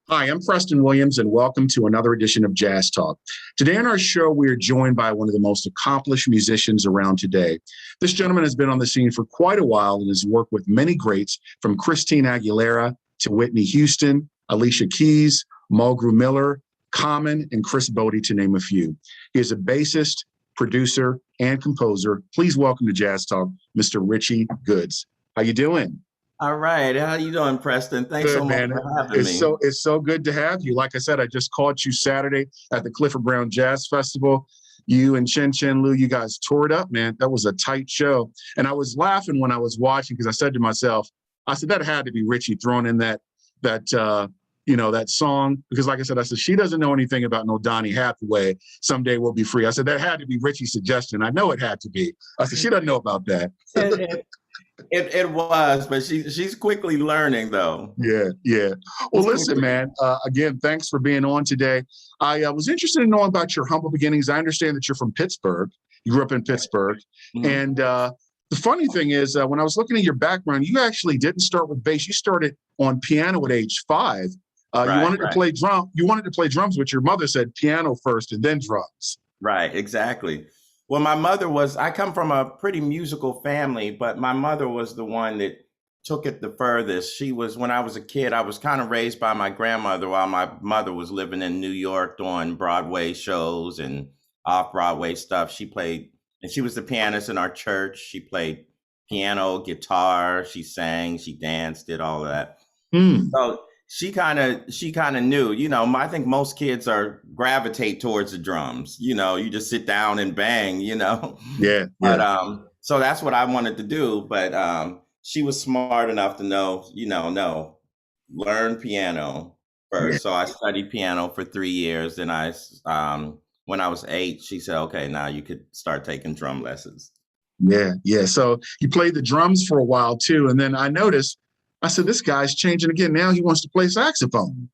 Hi, I'm Preston Williams, and welcome to another edition of Jazz Talk. Today on our show, we are joined by one of the most accomplished musicians around today. This gentleman has been on the scene for quite a while and has worked with many greats, from Christina Aguilera to Whitney Houston, Alicia Keys, Mulgrew Miller, Common, and Chris Bodie, to name a few. He is a bassist, producer, and composer. Please welcome to Jazz Talk, Mr. Richie Goods. How you doing? All right. How you doing, Preston? Thanks so Good, much man. for having It's me. so it's so good to have you. Like I said, I just caught you Saturday at the Clifford Brown Jazz Festival. You and Chen Chen Lu, you guys tore it up, man. That was a tight show. And I was laughing when I was watching because I said to myself, I said that had to be Richie throwing in that song. Because like I said, she doesn't know anything about no Donny Hathaway. Someday We'll Be Free. I said that had to be Richie's suggestion. I know it had to be. I said she doesn't know about that. It, it was, but she's quickly learning though. Yeah, yeah. Well, She's listen, quickly. man. Again, thanks for being on today. I was interested in knowing about your humble beginnings. I understand that you're from Pittsburgh. You grew up in Pittsburgh, Mhm. and the funny thing is, when I was looking at your background, you actually didn't start with bass. You started on piano at age 5. You Right, wanted to right, play drum. You wanted to play drums, but your mother said piano first and then drums. right. Exactly. Well, I come from a pretty musical family, but my mother was the one that took it the furthest. When I was a kid, I was kind of raised by my grandmother while my mother was living in New York doing Broadway shows and off Broadway stuff. And she was the pianist in our church. She played piano, guitar, she sang, she danced, did all of that. Hmm. So she kind of knew, I think most kids are gravitate towards the drums. You just sit down and bang. Yeah, But yeah, so that's what I wanted to do. But she was smart enough to know, no, learn piano yeah. first. So I studied piano for 3 years. And when I was 8, she said, okay, now you could start taking drum lessons. Yeah, yeah. So you played the drums for a while too, and then I noticed. I said, "This guy's changing again. Now he wants to play saxophone."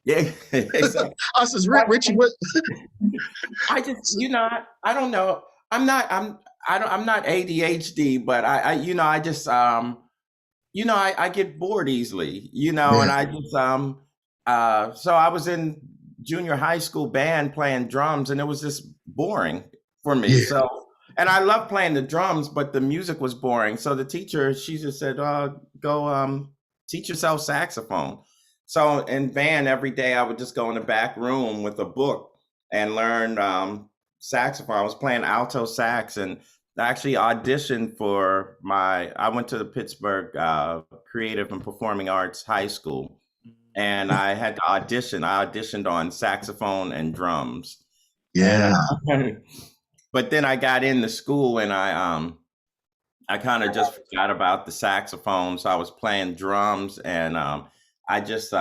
Yeah, exactly. I says, Richie, what?" I just, I don't know. I'm not ADHD, but I just, I get bored easily, Yeah, and I just, so I was in junior high school band playing drums, and it was just boring for me. yeah, So, and I love playing the drums, but the music was boring. So the teacher, she just said, go, teach yourself saxophone. So in band every day, I would just go in the back room with a book and learn saxophone. I was playing alto sax and I actually auditioned I went to the Pittsburgh Creative and Performing Arts High School and I had to audition. I auditioned on saxophone and drums. And yeah, but then I got into school and I kind of just forgot about the saxophone. So I was playing drums and I just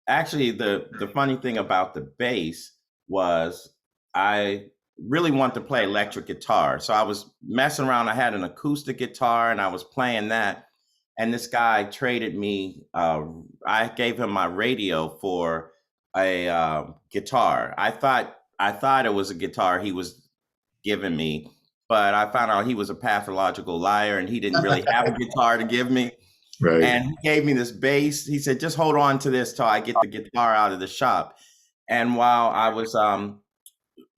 actually the funny thing about the bass was I really wanted to play electric guitar. So I was messing around. I had an acoustic guitar and I was playing that. And this guy traded me. I gave him my radio for a guitar. I thought it was a guitar he was giving me, but I found out he was a pathological liar and he didn't really have a guitar to give me. right. And he gave me this bass. He said, just hold on to this till I get the guitar out of the shop. And while I was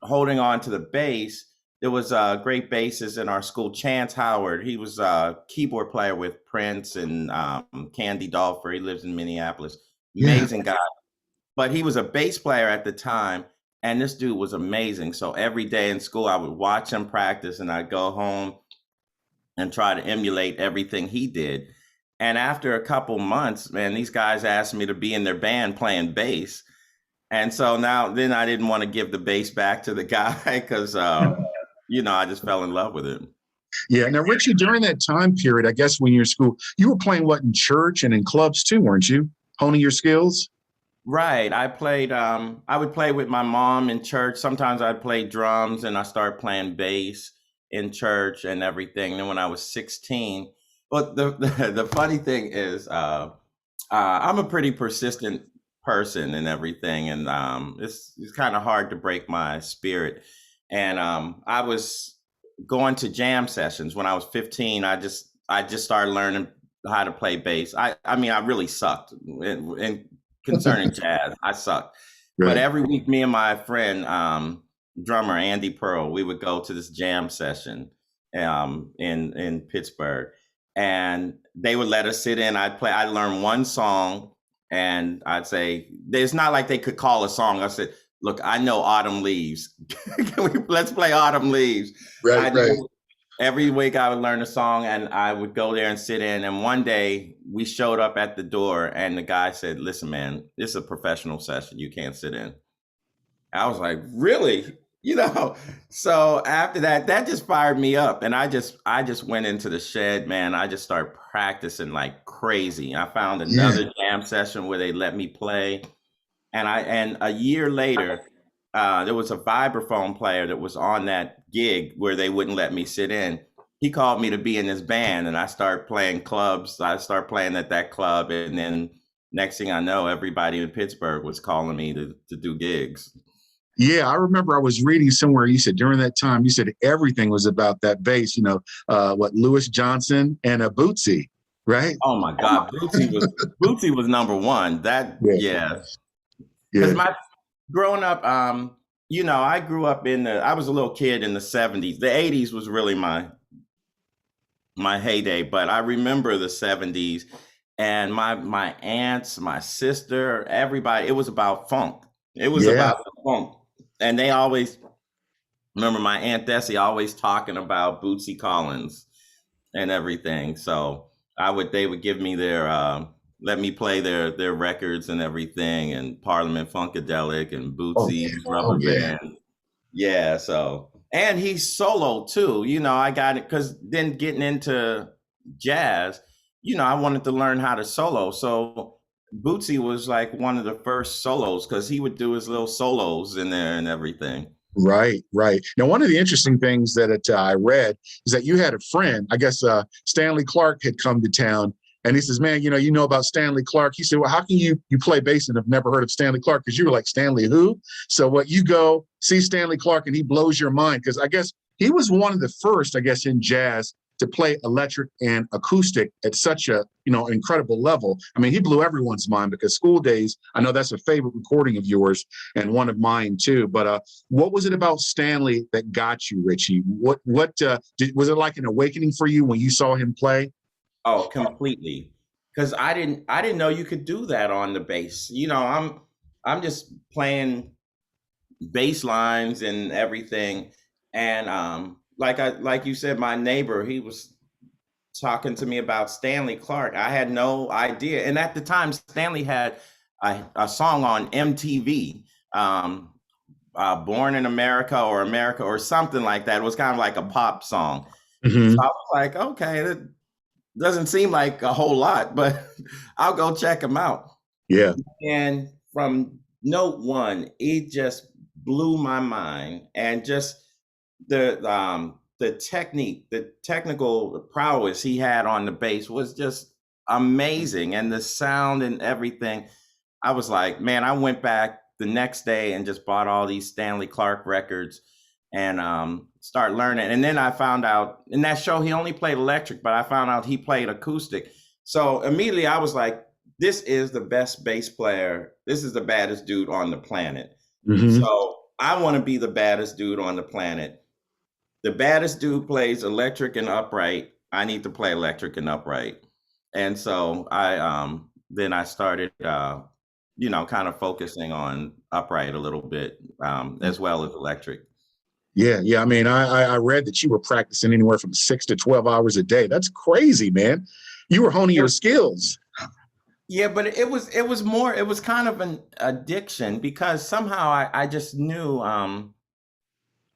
holding on to the bass, there was a great bassist in our school, Chance Howard. He was a keyboard player with Prince and Candy Dolfer. He lives in Minneapolis. Yeah, Amazing guy. But he was a bass player at the time. And this dude was amazing. So every day in school, I would watch him practice and I'd go home and try to emulate everything he did. And after a couple months, man, these guys asked me to be in their band playing bass. And so then I didn't want to give the bass back to the guy because, I just fell in love with it. yeah. Now, Richie, during that time period, I guess when you're in school, you were playing what in church and in clubs too, weren't you? Honing your skills. Right. I would play with my mom in church. Sometimes I'd play drums and I started playing bass in church and everything. Then when I was 16, but the funny thing is, I'm a pretty persistent person and everything. And it's kind of hard to break my spirit. And I was going to jam sessions when I was 15. I just started learning how to play bass. I mean, I really sucked and concerning jazz. I sucked. But Right. every week, me and my friend, drummer Andy Pearl, we would go to this jam session in Pittsburgh, and they would let us sit in. I'd play. I'd learn one song, and I'd say, "It's not like they could call a song." I said, "Look, I know Autumn Leaves. Let's play Autumn Leaves." Right. I Right. knew every week I would learn a song and I would go there and sit in. And one day we showed up at the door and the guy said, "Listen, man, this is a professional session. You can't sit in." I was like, "Really?" You know, so after that, that just fired me up. And I just went into the shed, man. I just started practicing like crazy. I found Yeah. another jam session where they let me play. And a year later, there was a vibraphone player that was on that gig where they wouldn't let me sit in. He called me to be in his band, and I started playing clubs. I started playing at that club, and then next thing I know, everybody in Pittsburgh was calling me to do gigs. Yeah, I remember I was reading somewhere you said during that time, you said everything was about that bass, what Louis Johnson and a Bootsy, right? Oh my God, Bootsy was number one. That Yeah, yeah, because yeah, my growing up, I grew up I was a little kid in the '70s. The '80s was really my heyday, but I remember the '70s and my aunts, my sister, everybody. It was about funk. It was yeah. about the funk, and they always remember my aunt Desi always talking about Bootsy Collins and everything. So they would give me let me play their records and everything, and Parliament Funkadelic and Oh yeah, Bootsy's oh Rubber yeah, Band. Yeah, so and he's solo too. I got it because then getting into jazz, I wanted to learn how to solo. So Bootsy was like one of the first solos because he would do his little solos in there and everything. right, right. Now, one of the interesting things that I read is that you had a friend. I guess Stanley Clark had come to town, and he says, "Man, you know about Stanley Clark?" He said, "Well, how can you play bass and have never heard of Stanley Clark?" Because you were like, "Stanley who?" So what you go see Stanley Clark, and he blows your mind because I guess he was one of the first, I guess, in jazz to play electric and acoustic at such a incredible level. I mean, he blew everyone's mind because School Days, I know that's a favorite recording of yours and one of mine too. But what was it about Stanley that got you, Richie? Was it like an awakening for you when you saw him play? Oh, completely. Because I didn't know you could do that on the bass. I'm just playing bass lines and everything. And like you said, my neighbor, he was talking to me about Stanley Clark. I had no idea. And at the time, Stanley had a song on MTV, Born in America or America or something like that. It was kind of like a pop song. So I Hmm. was like, okay, that doesn't seem like a whole lot, but I'll go check him out. Yeah. And from note one, it just blew my mind. And just the technique, the technical prowess he had on the bass was just amazing. And the sound and everything. I was like, man, I went back the next day and just bought all these Stanley Clark records and start learning. And then I found out in that show he only played electric, but I found out he played acoustic. So immediately I was like, this is the best bass player. This is the baddest dude on the planet. Hmm. So I want to be the baddest dude on the planet. The baddest dude plays electric and upright. I need to play electric and upright. And so I started kind of focusing on upright a little bit, as well as electric. Yeah, yeah. I mean, I read that you were practicing anywhere from 6 to 12 hours a day. That's crazy, man. You were honing your skills. Yeah, but it was kind of an addiction because somehow I just knew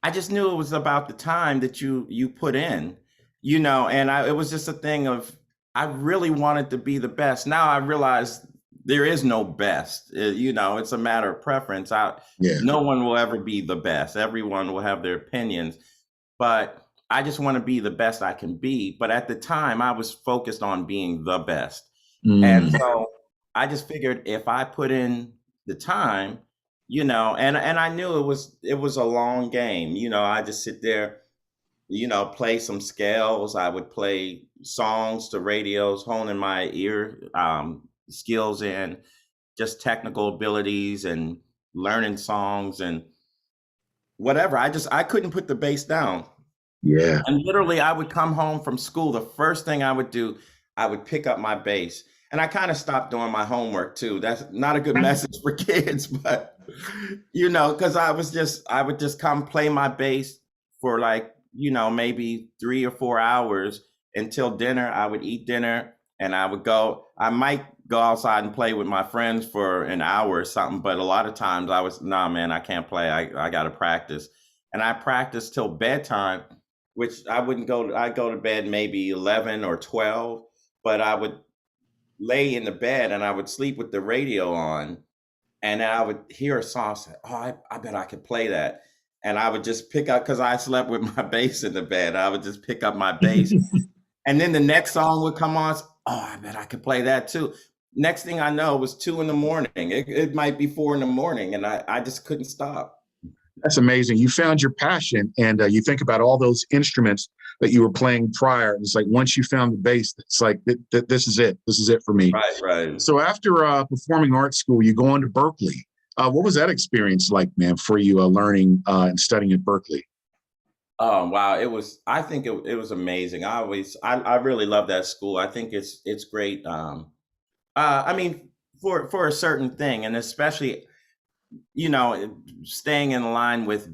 it was about the time that you put in, and it was just a thing of I really wanted to be the best. Now I realize there is no best. It's a matter of preference. Yeah. No one will ever be the best. Everyone will have their opinions, but I just want to be the best I can be. But at the time, I was focused on being the best. And Mm. so I just figured if I put in the time, and I knew it was a long game. I just sit there, play some scales. I would play songs to radios, honing my ear skills in. just technical abilities and learning songs and whatever. I couldn't put the bass down. Yeah. And literally, I would come home from school. The first thing I would do, I would pick up my bass. And I kind of stopped doing my homework too. That's not a good message for kids, but because I would just come play my bass for like, maybe 3 or 4 hours until dinner. I would eat dinner and I might go outside and play with my friends for an hour or something. But a lot of times nah, man, I can't play. I got to practice. And I practiced till bedtime, which I'd go to bed maybe 11 or 12, but I would lay in the bed and I would sleep with the radio on, and then I would hear a song, say, oh, I bet I could play that. And I would just pick up, because I slept with my bass in the bed, I would just pick up my bass. And then the next song would come on, oh, I bet I could play that too. Next thing I know, it was 2 in the morning. It might be 4 in the morning, and I just couldn't stop. That's amazing. You found your passion, and you think about all those instruments that you were playing prior. And it's like once you found the bass, it's like this is it. This is it for me. Right, right. So after performing arts school, you go on to Berkeley. What was that experience like, man, for you learning and studying at Berkeley? Oh wow, I think it was amazing. I really love that school. I think it's great. I mean, for a certain thing, and especially staying in line with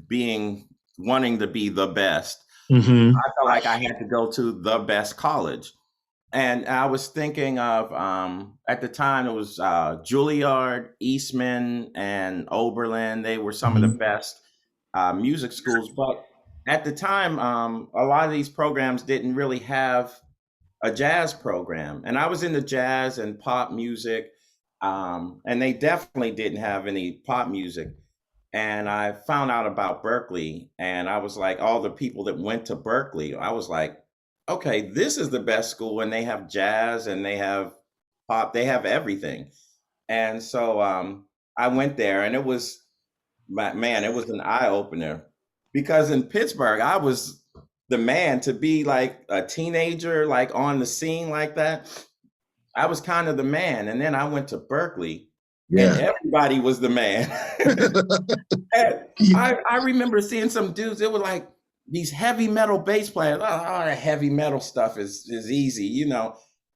wanting to be the best. Mm-hmm. I felt like I had to go to the best college. And I was thinking of, at the time, it was Juilliard, Eastman, and Oberlin. They were some of the best music schools. But at the time, a lot of these programs didn't really have a jazz program. And I was into jazz and pop music. And they definitely didn't have any pop music. And I found out about Berkeley, and I was like, all the people that went to Berkeley, I was like, okay, this is the best school, and they have jazz and they have pop, they have everything. And so I went there, and it was, man, it was an eye opener, because in Pittsburgh, I was the man to be like a teenager, like on the scene like that. I was kind of the man. And then I went to Berkeley, and everybody was the man. And I remember seeing some dudes, it was like these heavy metal bass players. Oh, the heavy metal stuff is easy,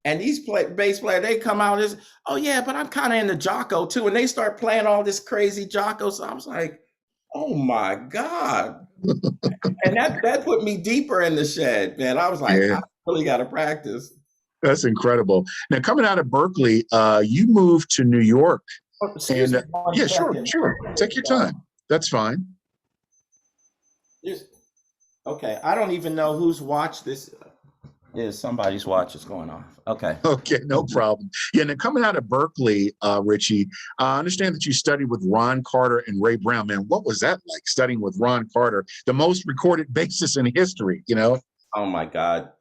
And these bass players, they come out as, oh yeah, but I'm kind of into Jocko too. And they start playing all this crazy Jocko. So I was like, oh my God. And that put me deeper in the shed, man. I was like, I really got to practice. That's incredible. Now, coming out of Berkeley, you moved to New York. Oh, excuse me, yeah, sure. Take your time. That's fine. Okay, I don't even know whose watch this is. Somebody's watch is going off. Okay. Okay, no problem. Yeah, now coming out of Berkeley, Richie, I understand that you studied with Ron Carter and Ray Brown. Man, what was that like, studying with Ron Carter, the most recorded bassist in history, Oh my God,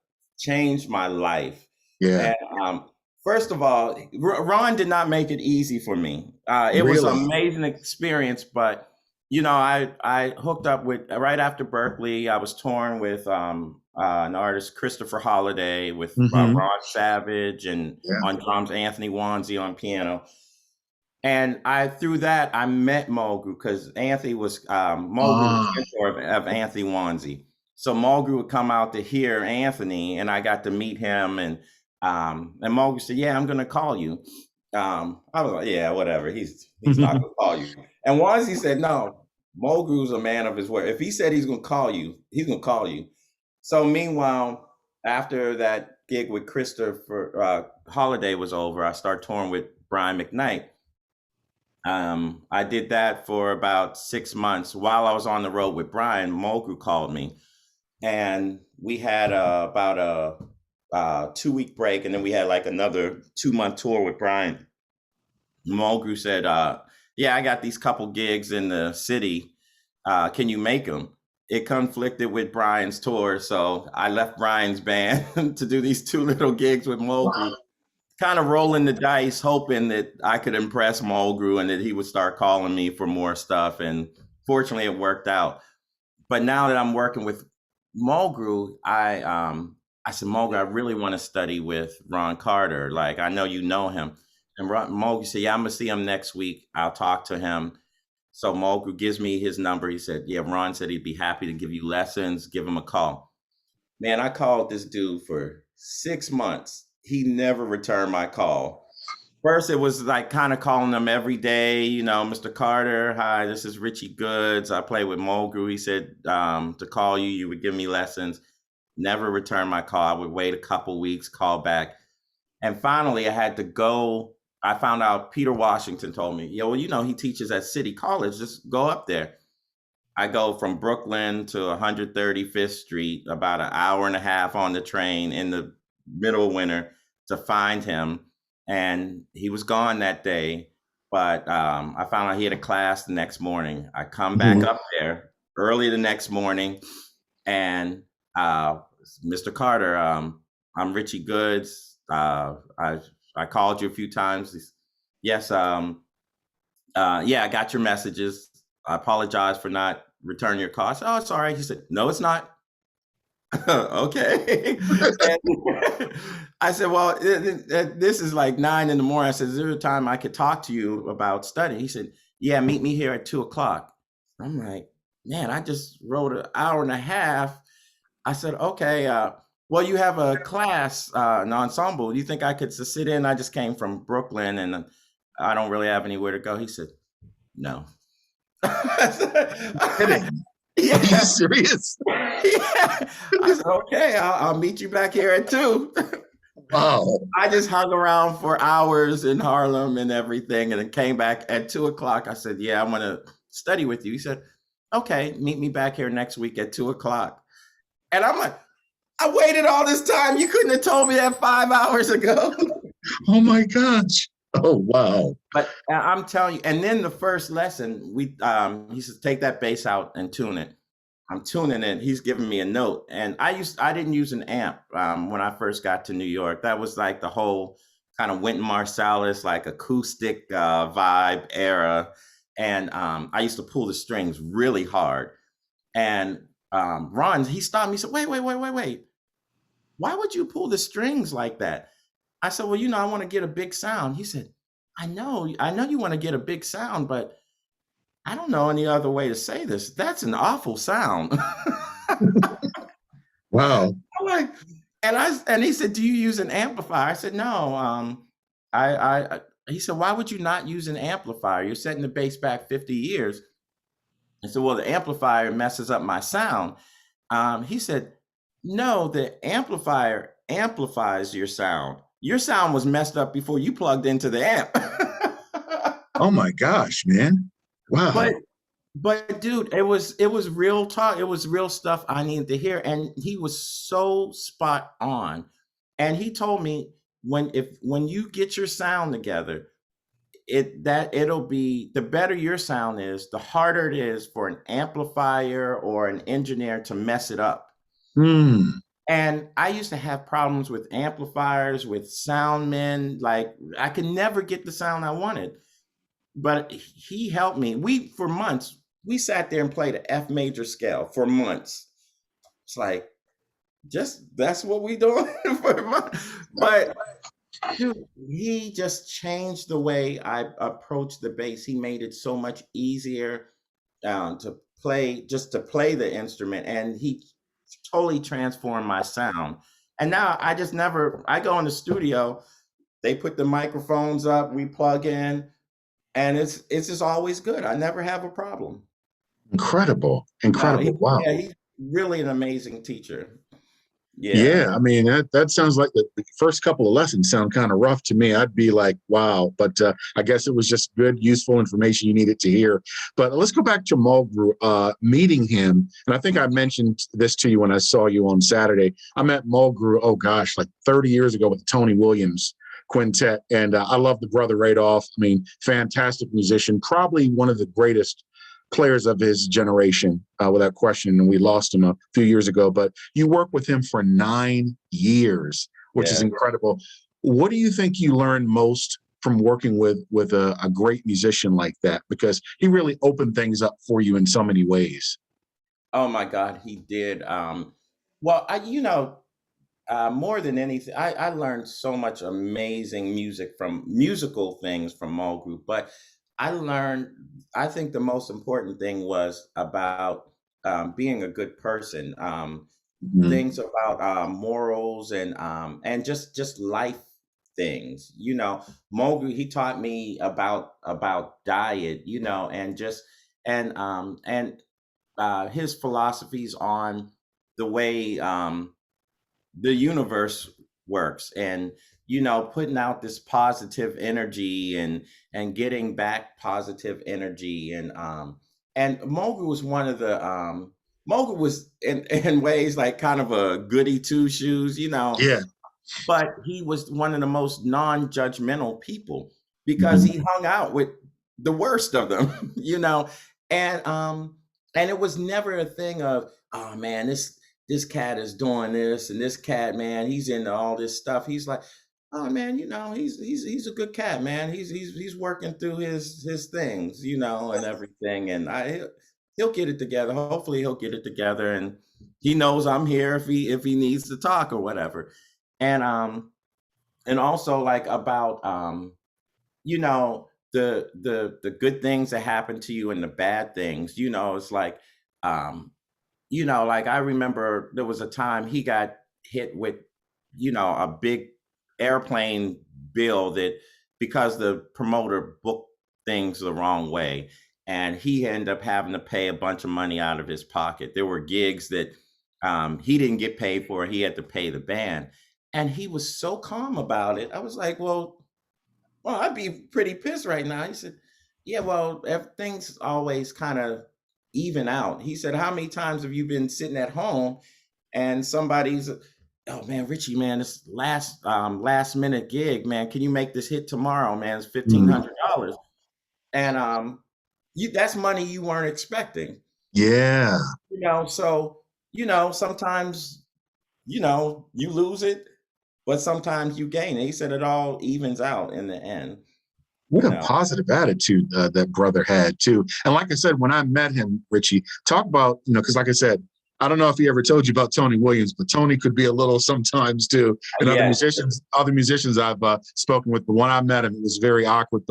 changed my life. Yeah. And, first of all, Ron did not make it easy for me. It was an amazing experience, but I hooked up with, right after Berkeley, I was touring with an artist, Christopher Holiday, with Ron Savage, and on drums, Anthony Wanzi on piano. And through that, I met Mulgrew, because Anthony was Mulgrew was mentor of Anthony Wanzi. So Mulgrew would come out to hear Anthony, and I got to meet him, and Mulgrew said, yeah, I'm going to call you. I was like, yeah, whatever. He's not going to call you. And Wanzi said, no, Mulgrew's a man of his word. If he said he's going to call you, he's going to call you. So meanwhile, after that gig with Christopher Holiday was over, I started touring with Brian Mcknight. I did that for about 6 months. While I was on the road with Brian, Mulgrew called me, and we had about a 2-week break, and then we had like another 2-month tour with Brian. Mulgrew said, yeah, I got these couple gigs in the city. Can you make them? It conflicted with Brian's tour, so I left Brian's band to do these 2 little gigs with Mulgrew, kind of rolling the dice, hoping that I could impress Mulgrew and that he would start calling me for more stuff. And fortunately, it worked out. But now that I'm working with Mulgrew, I said, Mulgrew, I really want to study with Ron Carter. Like, I know you know him. And Mulgrew said, yeah, I'm going to see him next week. I'll talk to him. So Mulgrew gives me his number. He said, yeah, Ron said he'd be happy to give you lessons. Give him a call. Man, I called this dude for 6 months. He never returned my call. First, it was like kind of calling him every day, Mr. Carter, hi, this is Richie Goods. I play with Mulgrew. He said to call you, you would give me lessons. Never returned my call. I would wait a couple weeks, call back. And finally, I had to go. I found out Peter Washington told me, he teaches at City College. Just go up there. I go from Brooklyn to 135th Street, about an hour and a half on the train in the middle of winter to find him. And he was gone that day, but I found out he had a class the next morning. I come back up there early the next morning, and Mr. Carter, I'm Richie Goods. I called you a few times. Yes, yeah, I got your messages. I apologize for not returning your call. I said, oh, it's all right. He said, no, it's not. Okay. I said, well, this is like 9 a.m. I said, is there a time I could talk to you about studying? He said, yeah, meet me here at 2:00. I'm like, man, I just wrote an hour and a half. I said, okay, well, you have a class, an ensemble. Do you think I could sit in? I just came from Brooklyn and I don't really have anywhere to go. He said, no. Yeah. Are you serious? Yeah. I said, okay, I'll meet you back here at 2. Wow. I just hung around for hours in Harlem and everything, and then came back at 2:00. I said, yeah, I want to study with you. He said, okay, meet me back here next week at 2:00. And I'm like, I waited all this time. You couldn't have told me that 5 hours ago. Oh my gosh. Oh, wow. But I'm telling you, and then the first lesson, he said, take that bass out and tune it. I'm tuning it. He's giving me a note. And I didn't use an amp when I first got to New York. That was like the whole kind of Wynton Marsalis, like acoustic vibe era. And I used to pull the strings really hard. And Ron, he stopped me. He said, wait. Why would you pull the strings like that? I said, well, I want to get a big sound. He said, I know you want to get a big sound, but I don't know any other way to say this. That's an awful sound. Wow. I'm like, and he said, do you use an amplifier? I said, no. He said, why would you not use an amplifier? You're setting the bass back 50 years. I said, well, the amplifier messes up my sound. He said, no, the amplifier amplifies your sound. Your sound was messed up before you plugged into the amp. Oh my gosh, man. Wow. But dude, it was real talk. It was real stuff I needed to hear. And he was so spot on. And he told me when you get your sound together, it'll be, the better your sound is, the harder it is for an amplifier or an engineer to mess it up. And I used to have problems with amplifiers, with sound men. Like I could never get the sound I wanted. But he helped me. For months, we sat there and played an F major scale for months. It's like, that's what we doing for months. But dude, he just changed the way I approached the bass. He made it so much easier to play the instrument. And he totally transformed my sound. And now I go in the studio, they put the microphones up, we plug in, and it's just always good. I never have a problem. Incredible. Wow. Yeah, he's really an amazing teacher. Yeah. I mean, that sounds like the first couple of lessons sound kind of rough to me. I'd be like, wow. But I guess it was just good, useful information you needed to hear. But let's go back to Mulgrew, meeting him. And I think I mentioned this to you when I saw you on Saturday. I met Mulgrew, oh gosh, like 30 years ago with the Tony Williams Quintet. And I love the brother right off. I mean, fantastic musician, probably one of the greatest players of his generation, without question. And we lost him a few years ago, but you worked with him for 9 years, which is incredible. What do you think you learned most from working with a great musician like that? Because he really opened things up for you in so many ways. Oh my God, he did. Well, more than anything, I learned so much amazing musical things from Mulgrew. But I learned, I think the most important thing was about being a good person. Mhm. Things about morals and just life things. Mulgrew, he taught me about diet. And just and his philosophies on the way the universe works, and putting out this positive energy and getting back positive energy. And Mulgrew was one of the Mulgrew was in ways like kind of a goody two shoes, Yeah. but he was one of the most non-judgmental people because Mhm. he hung out with the worst of them. And and it was never a thing of, oh man, this cat is doing this, and this cat, man, he's into all this stuff. He's like, oh man, he's a good cat, man. He's working through his things, and everything. And he'll get it together. Hopefully he'll get it together, and he knows I'm here if he needs to talk or whatever. And also like about the good things that happen to you and the bad things. It's like like I remember there was a time he got hit with a big airplane bill, that because the promoter booked things the wrong way, and he ended up having to pay a bunch of money out of his pocket. There were gigs that he didn't get paid for. He had to pay the band, and he was so calm about it. I was like, well, I'd be pretty pissed right now. He said, yeah, well, things always kind of even out. He said, how many times have you been sitting at home and somebody's, oh man, Richie, man, this last minute gig, man, can you make this hit tomorrow, man? It's Mhm. $1,500. And that's money you weren't expecting. Yeah. So sometimes you lose it, but sometimes you gain it. He said it all evens out in the end. What you a know positive attitude that brother had too. And like I said, when I met him, Richie, talk about, because like I said, I don't know if he ever told you about Tony Williams, but Tony could be a little sometimes too. And Yeah. other musicians I've spoken with, but when I met him, it was very awkward.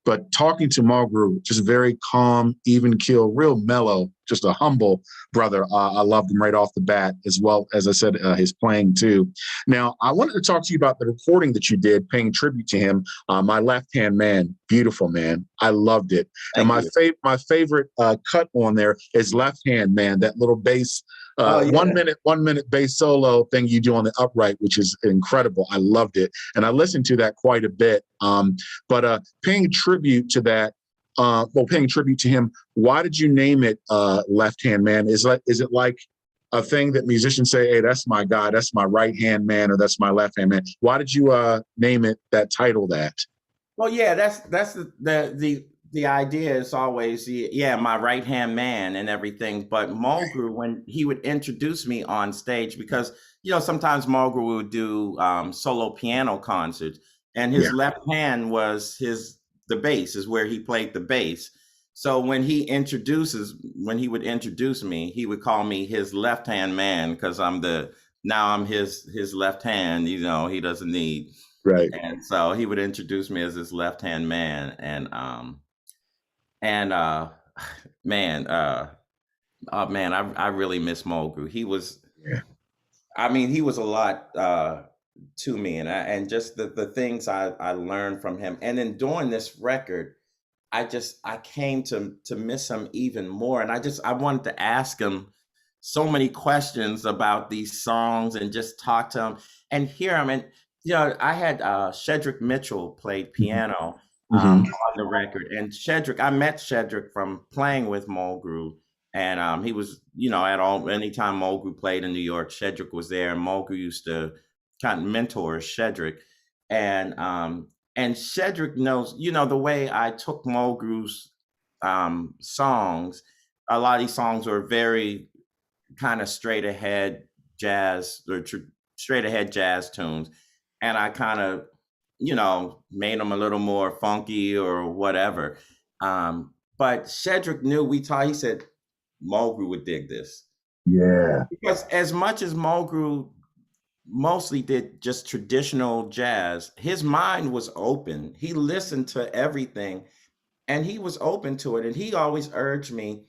But talking to Mulgrew, just very calm, even keel, real mellow, just a humble brother. I loved him right off the bat, as well as I said, his playing too. Now, I wanted to talk to you about the recording that you did, paying tribute to him. My Left Hand Man, beautiful man. I loved it. And Thank you. my favorite cut on there is Left Hand Man, that little bass. Oh One yeah. minute, 1 minute bass solo thing you do on the upright, which is incredible. I loved it, and I listened to that quite a bit. But paying tribute to that, paying tribute to him. Why did you name it Left Hand Man? Is it like a thing that musicians say, "Hey, that's my guy, that's my right hand man, or that's my left hand man"? Why did you name it that title? That Well, yeah, that's the idea is always my right hand man and everything. But Mulgrew, when he would introduce me on stage, because sometimes Mulgrew would do solo piano concerts, and yeah, his left hand was the bass is where he played the bass. So when he would introduce me, he would call me his left hand man, because I'm his left hand. He doesn't need. right. And so he would introduce me as his left hand man. And man, oh man, I really miss Mulgrew. Yeah. He was a lot to me, and just the things I learned from him. And then doing this record, I came to miss him even more. And I wanted to ask him so many questions about these songs, and just talk to him and hear him. And I had Shedrick Mitchell played Mhm. piano Mhm. on the record. And I met Shedrick from playing with Mulgrew. And he was, anytime Mulgrew played in New York, Shedrick was there, and Mulgrew used to kind of mentor Shedrick. And Shedrick knows, the way I took Mulgrew's songs. A lot of these songs were very kind of straight ahead jazz tunes, and I kind of made them a little more funky or whatever. But Shedrick knew, he said Mulgrew would dig this, Yeah. because as much as Mulgrew mostly did just traditional jazz. His mind was open. He listened to everything and he was open to it. And he always urged me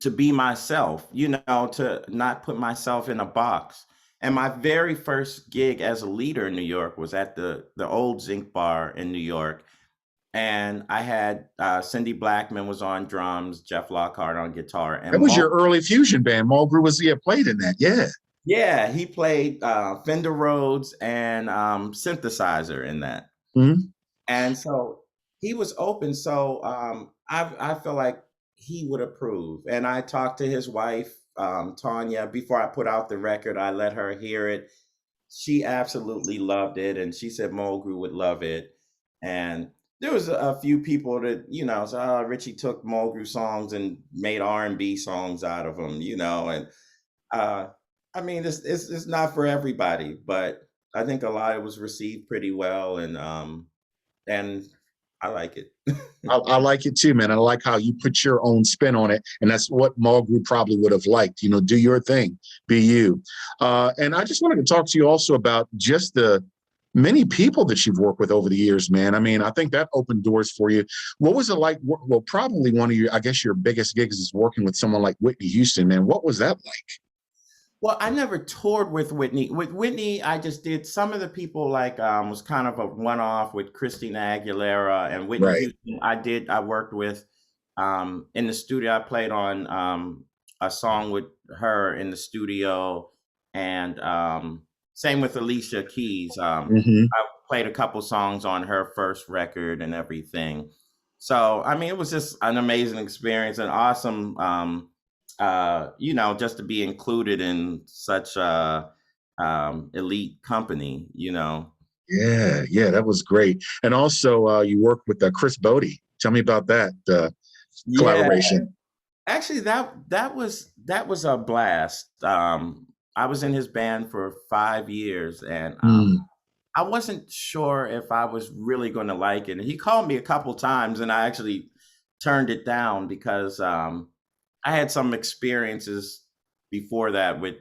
to be myself, to not put myself in a box. And my very first gig as a leader in New York was at the old Zinc Bar in New York. And I had Cindy Blackman was on drums, Jeff Lockhart on guitar, and That was your early fusion band. Mulgrew was played in that. Yeah. yeah, he played Fender Rhodes and synthesizer in that. Mhm. And so he was open. So I feel like he would approve. And I talked to his wife, Tanya, before I put out the record. I let her hear it. She absolutely loved it. And she said Mulgrew would love it. And there was a few people that, said, oh, Richie took Mulgrew songs and made R&B songs out of them, and uh, I mean, it's not for everybody, but I think a lot of it was received pretty well. And I like it. I like it too, man. I like how you put your own spin on it, and that's what Mulgrew probably would have liked. Do your thing, be you. And I just wanted to talk to you also about just the many people that you've worked with over the years, man. I mean, I think that opened doors for you. What was it like? Well, probably one of your, I guess, your biggest gigs is working with someone like Whitney Houston, man. What was that like? Well, I never toured with Whitney. With Whitney, I just did some of the people like was kind of a one-off with Christina Aguilera and Whitney Right. Houston. I worked with in the studio. I played on a song with her in the studio, and same with Alicia Keys. Hmm. I played a couple songs on her first record and everything. So I mean, it was just an amazing experience, an awesome. Just to be included in such a elite company. Yeah, that was great. And also, you worked with Chris Bodie. Tell me about that Yeah, collaboration. actually, that was a blast. I was in his band for 5 years, and Mm. I wasn't sure if I was really going to like it. And he called me a couple times, and I actually turned it down because I had some experiences before that with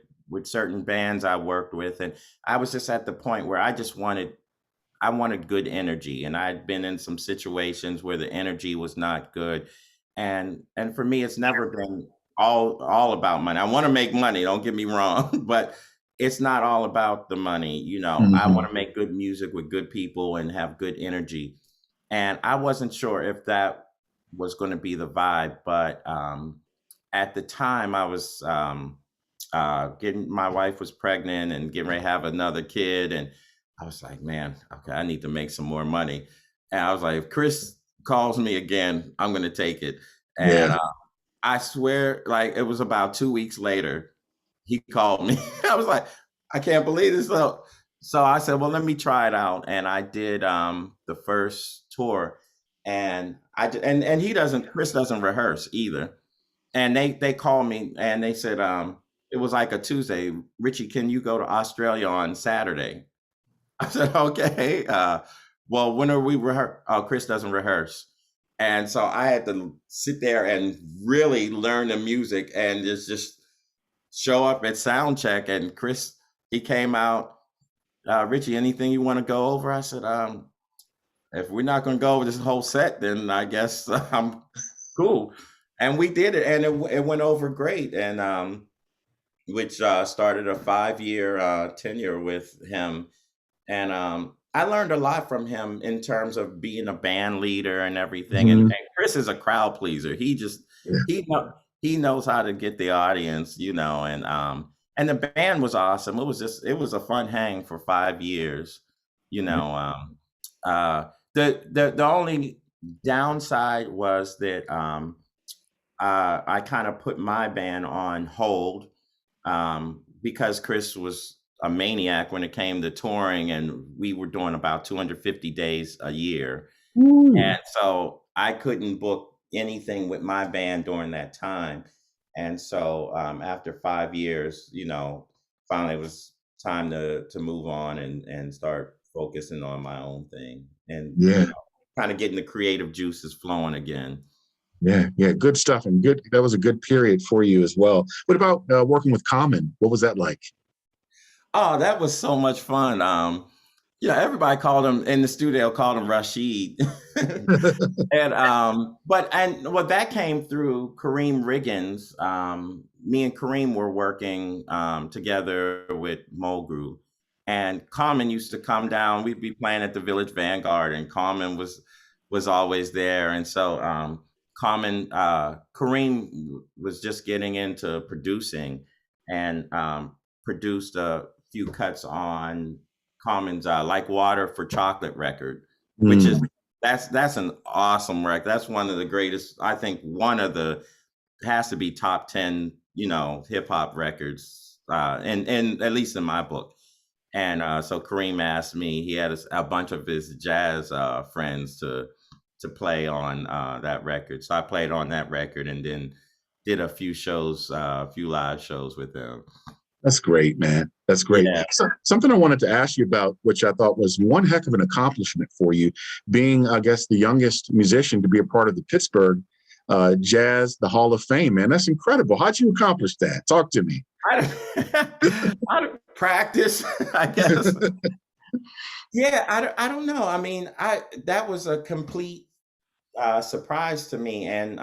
certain bands I worked with, and I was just at the point where I wanted good energy, and I'd been in some situations where the energy was not good, and for me, it's never been all about money. I want to make money. Don't get me wrong, but it's not all about the money. I want Hmm. to make good music with good people and have good energy, and I wasn't sure if that was going to be the vibe, but at the time I was getting my wife was pregnant and getting ready to have another kid, and I was like, man, okay, I need to make some more money. And I was like, if Chris calls me again, I'm going to take it. Yeah. And I swear, like it was about 2 weeks later, he called me. I was like, I can't believe this. So I said, well, let me try it out. And I did the first tour, and Chris doesn't rehearse either. And they called me and they said, it was like a Tuesday, Richie, can you go to Australia on Saturday? I said, okay. Well, when are we rehearse? Oh, Chris doesn't rehearse. And so I had to sit there and really learn the music and just show up at sound check. And Chris, he came out, Richie, anything you want to go over? I said, if we're not going to go over this whole set, then I guess I'm cool. And we did it, and it went over great. And which started a 5-year tenure with him. And I learned a lot from him in terms of being a band leader and everything. And Hmm. Chris is a crowd pleaser. Yeah. He knows how to get the audience, and the band was awesome. It was a fun hang for 5 years, you know. The only downside was that I kind of put my band on hold because Chris was a maniac when it came to touring, and we were doing about 250 days a year. Ooh. And so I couldn't book anything with my band during that time. And so after 5 years, finally it was time to move on and start focusing on my own thing and, Yeah. kind of getting the creative juices flowing again. Yeah. Good stuff, and good. That was a good period for you as well. What about working with Common? What was that like? Oh, that was so much fun. Everybody called him in the studio, called him Rashid. And what that came through Kareem Riggins. Me and Kareem were working together with Mulgrew, and Common used to come down. We'd be playing at the Village Vanguard, and Common was always there. And so Kareem was just getting into producing, and produced a few cuts on Common's "Like Water for Chocolate" record, which is Mm. that's an awesome record. That's one of the greatest. I think one of the has to be top 10, hip hop records, and at least in my book. And so Kareem asked me. He had a bunch of his jazz friends to play on that record. So I played on that record, and then did a few shows, a few live shows with them. That's great, man. That's great. Yeah. So, something I wanted to ask you about, which I thought was one heck of an accomplishment for you, being, I guess, the youngest musician to be a part of the Pittsburgh Jazz, the Hall of Fame, man. That's incredible. How'd you accomplish that? Talk to me. I don't practice, I guess. Yeah, I don't know. I mean, that was a complete surprise to me, and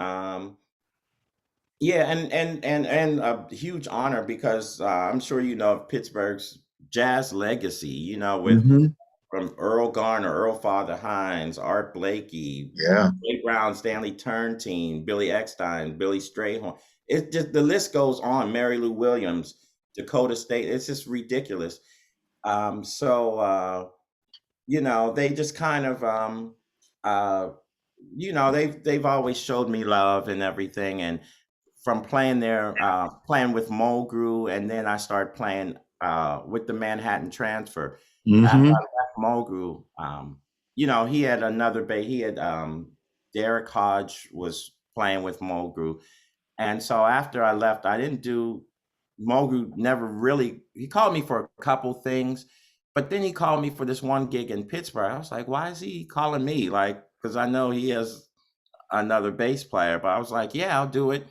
yeah, and a huge honor, because I'm sure you know of Pittsburgh's jazz legacy. With Hmm. from Earl Garner, Earl Father Hines, Art Blakey, Yeah. Ray Brown, Stanley Turntine, Billy Eckstein, Billy Strayhorn. It just the list goes on. Mary Lou Williams, Dakota State. It's just ridiculous. So they just kind of uh, they've always showed me love and everything. And from playing there, playing with Mulgrew, and then I started playing with the Manhattan Transfer. After Hmm. I left Mulgrew, he had another He had Derek Hodge was playing with Mulgrew, and so after I left, I didn't do. Mulgrew never really. He called me for a couple things, but then he called me for this one gig in Pittsburgh. I was like, why is he calling me? Like, because I know he has another bass player, but I was like, yeah, I'll do it.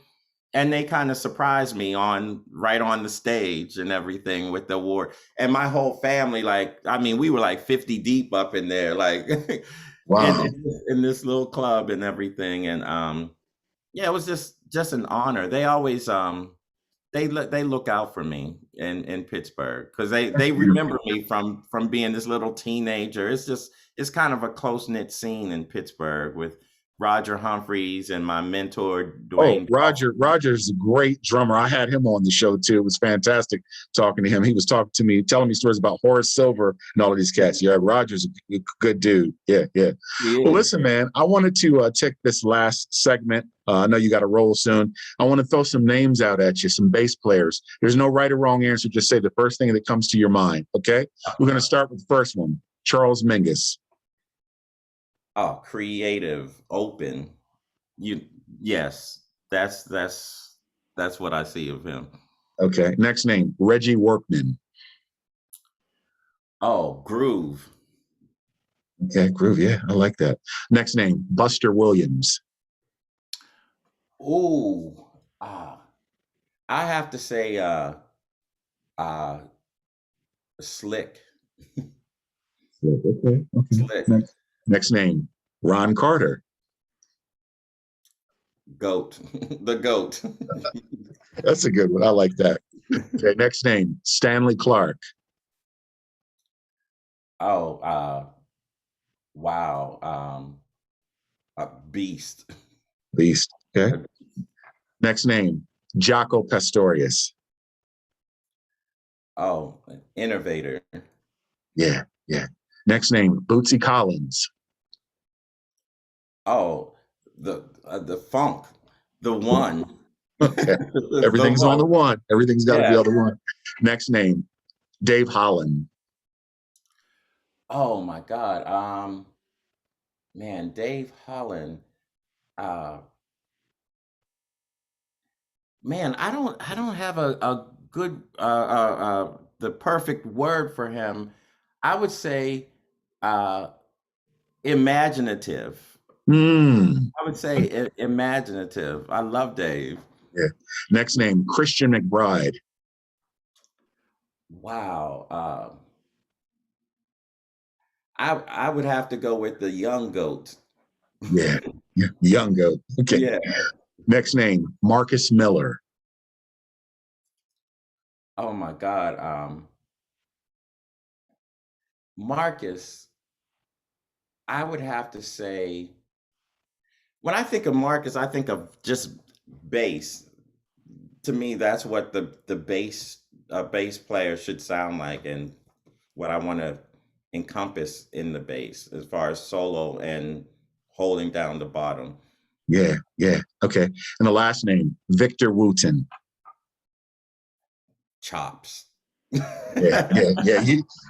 And they kind of surprised me right on the stage and everything with the award. And my whole family, like, I mean, we were like 50 deep up in there, like in, Wow. in this little club and everything. And yeah, it was just an honor. They always they look out for me in Pittsburgh, because That's they remember beautiful. me from being this little teenager. It's kind of a close knit scene in Pittsburgh, with Roger Humphreys and my mentor Oh, Dwayne. Roger's a great drummer. I had him on the show too. It was fantastic talking to him. He was talking to me, telling me stories about Horace Silver and all of these cats. Yeah, Roger's a good dude. Yeah, yeah. He Well, is. listen, man, I wanted to take this last segment. I know you got to roll soon. I want to throw some names out at you, some bass players. There's no right or wrong answer. Just say the first thing that comes to your mind. Okay. We're going to start with the first one, Charles Mingus. Oh, creative, open. You yes, that's what I see of him. Okay. Next name, Reggie Workman. Oh, groove. Okay, groove. Yeah, I like that. Next name, Buster Williams. Ooh, ah, I have to say, uh, slick, Okay, okay. slick, Next name, Ron Carter. goat, the goat. That's a good one. I like that. Okay, next name, Stanley Clark. Oh, wow, a beast. Beast. Okay. Next name, Jaco Pastorius. Oh, innovator. Yeah, yeah. Next name, Bootsy Collins. Oh, the funk, the one, Okay. the Everything's on one. the one. Everything's got to be Yeah. on the one. Next name, Dave Holland. Oh my God. Man, Dave Holland. Uh, man, I don't have a good the perfect word for him. I would say uh imaginative. Hmm. I would say imaginative. I love Dave. Yeah. Next name, Christian McBride. Wow. I would have to go with the young goat. Yeah, yeah, young goat. Okay. Yeah. Next name, Marcus Miller. Oh my God. Marcus, I would have to say, when I think of Marcus, I think of just bass. To me, that's what the bass player should sound like, and what I want to encompass in the bass as far as solo and holding down the bottom. Yeah, yeah. Okay. And the last name, Victor Wooten. Chops. Yeah, yeah, I yeah.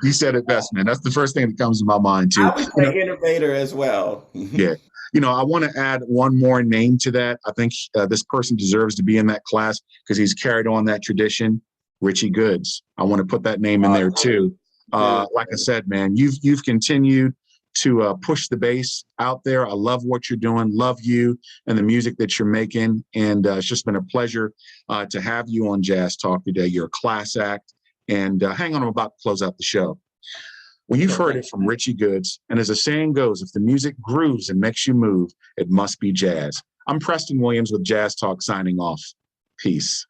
You said it best, man. That's the first thing that comes to my mind too. would say innovator as well. Yeah. I want to add one more name to that. I think this person deserves to be in that class because he's carried on that tradition. Richie Goods. I want to put that name in there too. Dude, Like I said, man, you've continued to push the bass out there. I love what you're doing. Love you and the music that you're making. And it's just been a pleasure to have you on Jazz Talk today. You're a class act. And hang on, I'm about to close out the show. Well, you've okay, heard thank it from Richie Goods. And as the saying goes, if the music grooves and makes you move, it must be jazz. I'm Preston Williams with Jazz Talk signing off. Peace.